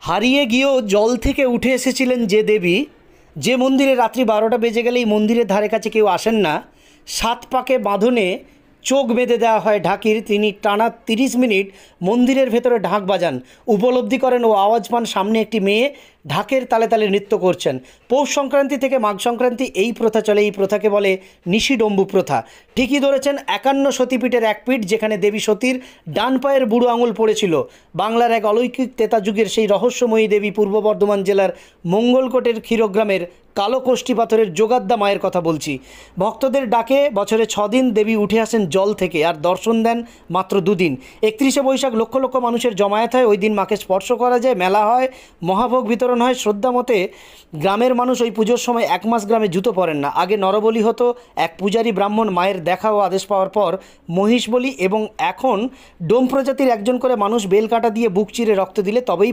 হারিয়ে গিয়েও জল থেকে উঠে এসেছিলেন যে দেবী, যে মন্দিরে রাত্রি 12টা বেজে গেলেই মন্দিরের ধারে কাছে কেউ আসেন না, 7 পাকে বাঁধনে চোখ বেঁধে দেওয়া হয় ঢাকির, তিনি টানা 30 মিনিট মন্দিরের ভেতরে ঢাক বাজান, উপলব্ধি করেন ও আওয়াজ পান সামনে একটি মেয়ে ঢাকের তালে তালে নৃত্য করছেন। পৌষ সংক্রান্তি থেকে মাঘ সংক্রান্তি এই প্রথা চলে। এই প্রথাকে বলে নিশিডম্বু প্রথা। ঠিকই ধরেছেন, 51 সতীপীঠের এক পীঠ, যেখানে দেবী সতীর ডান পায়ের বুড়ো আঙুল পড়েছিল। বাংলার এক অলৌকিক তেতা যুগের সেই রহস্যময়ী দেবী পূর্ব বর্ধমান জেলার মঙ্গলকোটের ক্ষীরগ্রামের কালো কোষ্ঠী পাথরের যোগাদ্দা মায়ের কথা বলছি। ভক্তদের ডাকে বছরে 6 দিন দেবী উঠে আসেন জল থেকে, আর দর্শন দেন মাত্র 2 দিন। 31শে বৈশাখ লক্ষ লক্ষ মানুষের জমায়েত হয়। ওই দিন মাকে স্পর্শ করা যায়, মেলা হয়, মহাভোগ বিতরণ হয়। শ্রদ্ধা মতে গ্রামের মানুষ ওই পুজোর সময় 1 মাস গ্রামে জুতো পরেন না। আগে নরবলি হতো, এক পূজারী ব্রাহ্মণ মায়ের দেখা ও আদেশ পাওয়ার পর মহিষ বলি, এবং এখন ডোম প্রজাতির একজন করে মানুষ বেল কাটা দিয়ে বুক চিরে রক্ত দিলে তবেই